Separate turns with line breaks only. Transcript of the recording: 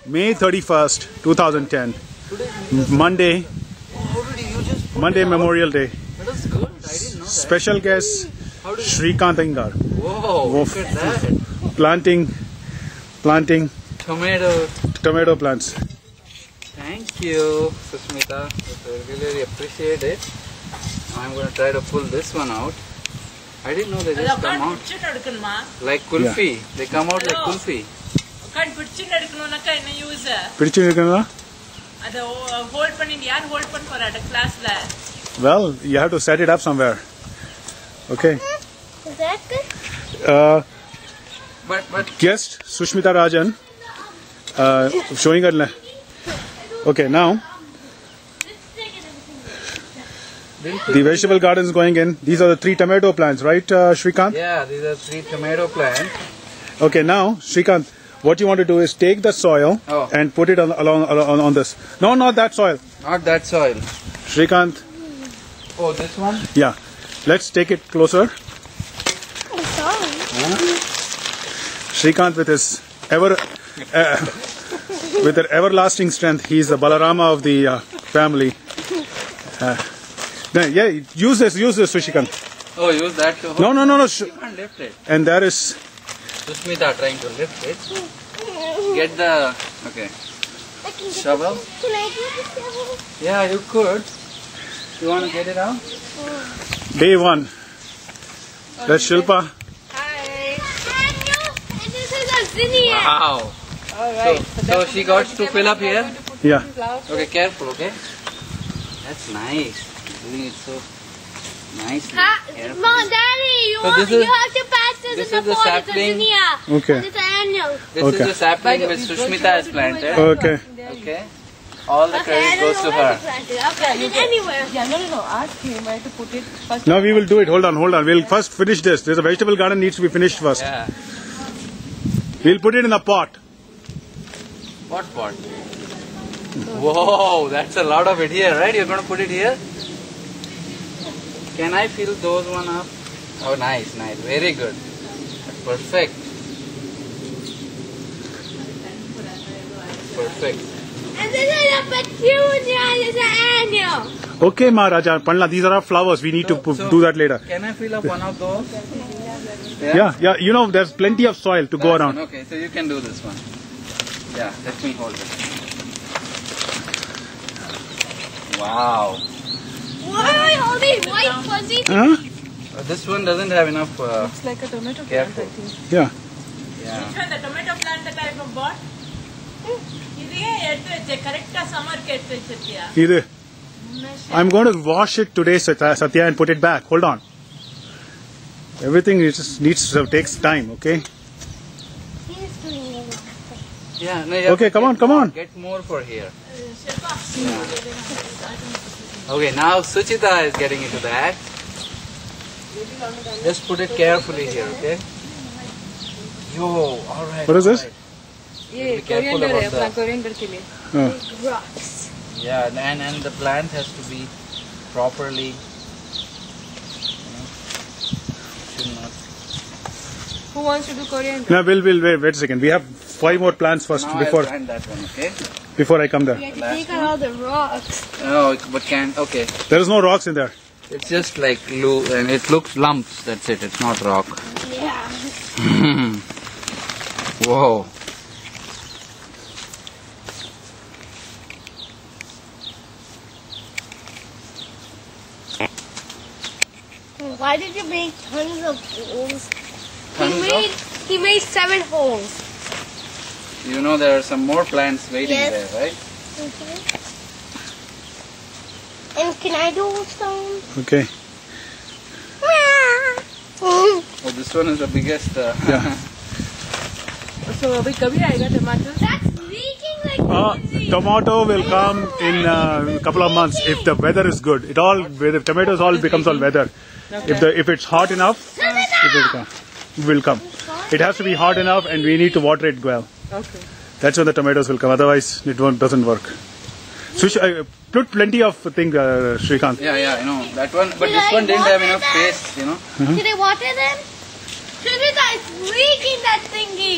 May 31st, 2010. Monday. Monday Memorial Day.
That was good. I didn't know that.
Special guest Shrikant Iyengar.
Whoa, look at that.
Planting tomato plants.
Thank you, Sushmita. I really appreciate it. I'm going to try to pull this one out. I didn't know they just come out like kulfi. Yeah. They come out like kulfi.
Well, you have to set it up somewhere. Okay.
Is that good?
But
guest Sushmita Rajan showing her. Okay, now the vegetable garden is going in. These are the 3 tomato plants, right, Shrikant?
Yeah, these are 3 tomato plants.
Okay, now Shrikant, what you want to do is take the soil and put it on this. No, not that soil.
Not that soil.
Shrikant.
Oh, this one?
Yeah. Let's take it closer.
I'm sorry.
Shrikant with his with their everlasting strength, he's the Balarama of the family. Yeah, use this, Shrikant.
Oh, use that to hold.
No.
You can't lift it.
And there is
Sushmita trying to lift it. Get the shovel.
Can I do the shovel?
Yeah, you could. You want to get it out?
day 1. That's Shilpa.
Hi. And this is a zinnia.
Wow.
Alright.
So she got to fill up here?
Yeah.
Okay, careful, okay? That's nice. Doing it so nicely.
Mom, Daddy, you
So this
you
is-
have to pass this
this
in
is
the
the
pot. It's a
sapling.
zinnia.
Okay.
And it's an annual.
This
Okay.
is the sapling which Sushmita has planted.
Okay.
Okay? All the
Okay, I
credit
don't
goes
know
to
where
her.
to plant it. I'll plant it anywhere.
Yeah, no. Ask him where to put it first.
Now we will do it. Hold on. We'll first finish this. There's a vegetable garden needs to be finished first.
Yeah.
We'll put it in a pot.
What pot? Whoa, that's a lot of it here, right? You're going to put it here? Can I fill those one up? Oh, nice. Very good. Perfect.
And this is a petunia. It's an annual.
Okay, Maharaja. Panla, these are our flowers. We need to
So-
do that later.
Can I fill up one of those?
Yeah. You know, there's plenty of soil to go
That's
around.
one. Okay, so you can do this one. Yeah, let me hold it. Wow.
Why are you holding white fuzzy?
Huh?
This one doesn't have enough.
Looks like a tomato plant,
Careful.
I think.
Yeah.
Yeah.
Which one? The tomato plant that I have bought?
Either. I'm going to wash it today, Satya, and put it back. Hold on. Everything takes time, okay?
He's doing it.
Yeah. No, you have
Okay,
to
come
get
on, come
more-
on.
Get more for here. Okay, now Suchita is getting into that. Just put it carefully here, okay? Yo, alright.
What is this?
ये
Be careful
coriander है
about
अपना
the-
coriander के लिए.
Rocks.
Yeah, and the plant has to be properly. Should not.
Who wants to do coriander?
No, we'll wait a second. We have 5 more plants first
Now
before
I'll plant that one, okay?
I come there.
We have to take out all the rocks.
Oh, but okay.
There is no rocks in there.
It's just like glue, and it looks lumps. That's it. It's not rock.
Yeah.
Whoa.
Why did you make tons of holes? He made 7 holes.
You know there are some more plants waiting
Yes.
there, right?
And can I do some?
Okay.
Oh, this one is the biggest.
Yeah.
So अभी कभी आएगा टमाटर?
That's leaking like crazy.
Tomato will come in a couple of months if the weather is good. The tomatoes all becomes all weather. If it's hot enough, it will come. It has to be hot enough, and we need to water it well.
Okay.
That's when the tomatoes will come. Otherwise, doesn't work. So put plenty of things, Shrikant.
Yeah, I know that one, but this one didn't have enough space, you know.
Should I water them? Should we guys leaking that thingy?